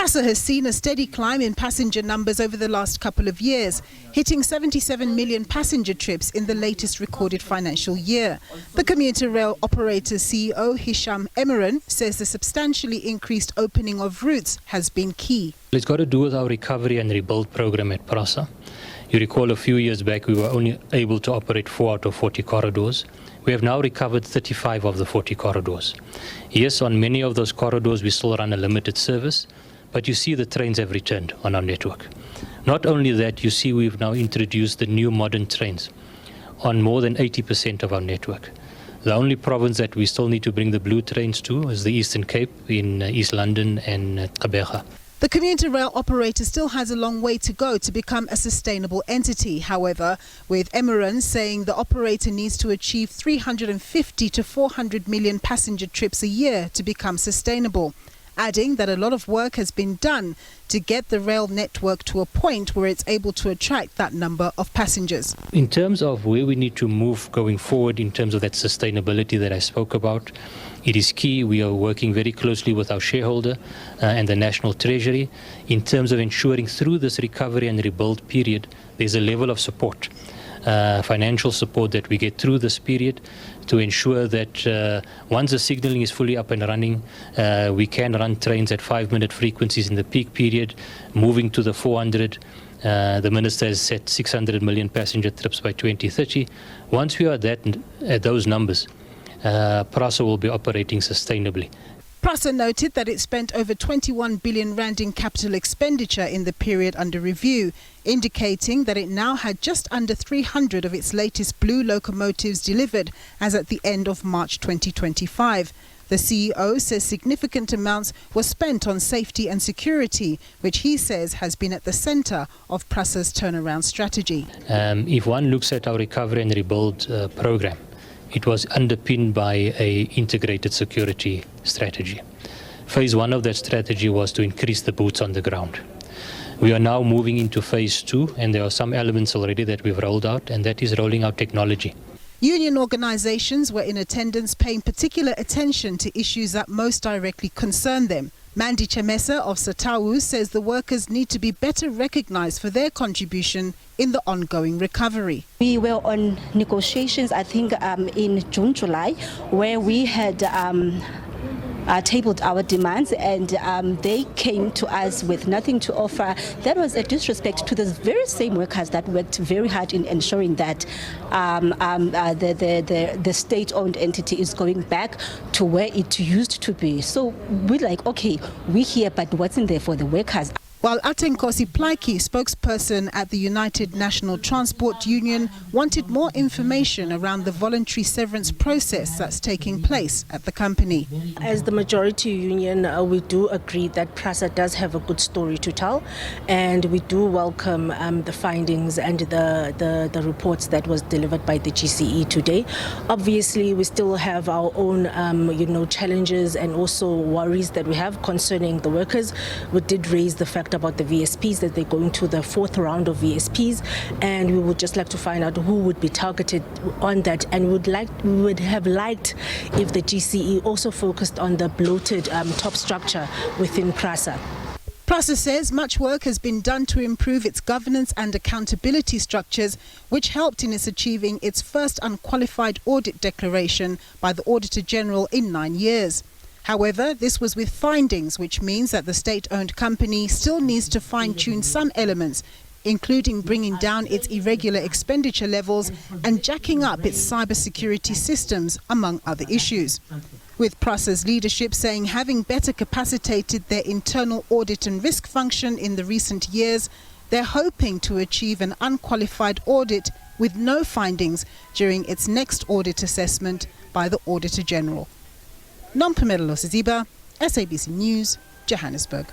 PRASA has seen a steady climb in passenger numbers over the last couple of years, hitting 77 million passenger trips in the latest recorded financial year. The commuter rail operator's CEO, Hisham Emiran, says the substantially increased opening of routes has been key. It's got to do with our recovery and rebuild program at PRASA. You recall a few years back we were only able to operate 4 out of 40 corridors. We have now recovered 35 of the 40 corridors. Yes, on many of those corridors we still run a limited service, but you see the trains have returned on our network. Not only that, you see we've now introduced the new modern trains on more than 80% of our network. The only province that we still need to bring the blue trains to is the Eastern Cape in East London and Gqeberha. The commuter rail operator still has a long way to go to become a sustainable entity. However, with Emiran saying the operator needs to achieve 350 to 400 million passenger trips a year to become sustainable, adding that a lot of work has been done to get the rail network to a point where it's able to attract that number of passengers. In terms of where we need to move going forward in terms of that sustainability that I spoke about, it is key. We are working very closely with our shareholder and the National Treasury in terms of ensuring through this recovery and rebuild period there's a level of support, financial support that we get through this period to ensure that once the signalling is fully up and running, we can run trains at 5-minute frequencies in the peak period, moving to the 400. The Minister has set 600 million passenger trips by 2030. Once we are at those numbers, PRASA will be operating sustainably. PRASA noted that it spent over 21 billion rand in capital expenditure in the period under review, indicating that it now had just under 300 of its latest blue locomotives delivered as at the end of March 2025. The CEO says significant amounts were spent on safety and security, which he says has been at the centre of PRASA's turnaround strategy. If one looks at our recovery and rebuild program, it was underpinned by an integrated security strategy. Phase 1 of that strategy was to increase the boots on the ground. We are now moving into phase 2, and there are some elements already that we've rolled out, and that is rolling out technology. Union organisations were in attendance, paying particular attention to issues that most directly concern them. Mandy Chemesa of Satawu says the workers need to be better recognised for their contribution in the ongoing recovery. We were on negotiations, I think, in June, July, where we had tabled our demands, and they came to us with nothing to offer. That was a disrespect to the very same workers that worked very hard in ensuring that the state-owned entity is going back to where it used to be. So we're like, okay, we're here, but what's in there for the workers? While Atenkosi Plaiki, spokesperson at the United National Transport Union, wanted more information around the voluntary severance process that's taking place at the company. As the majority union, we do agree that PRASA does have a good story to tell, and we do welcome the findings and the reports that was delivered by the GCE today. Obviously, we still have our own challenges and also worries that we have concerning the workers. We did raise the fact about the VSPs, that they're going to the 4th round of VSPs, and we would just like to find out who would be targeted on that, and we would have liked if the GCE also focused on the bloated top structure within PRASA. PRASA says much work has been done to improve its governance and accountability structures, which helped in its achieving its first unqualified audit declaration by the Auditor General in 9 years. However, this was with findings, which means that the state-owned company still needs to fine-tune some elements, including bringing down its irregular expenditure levels and jacking up its cybersecurity systems, among other issues. With PRASA's leadership saying having better capacitated their internal audit and risk function in the recent years, they're hoping to achieve an unqualified audit with no findings during its next audit assessment by the Auditor General. Nompumelelo Siziba, SABC News, Johannesburg.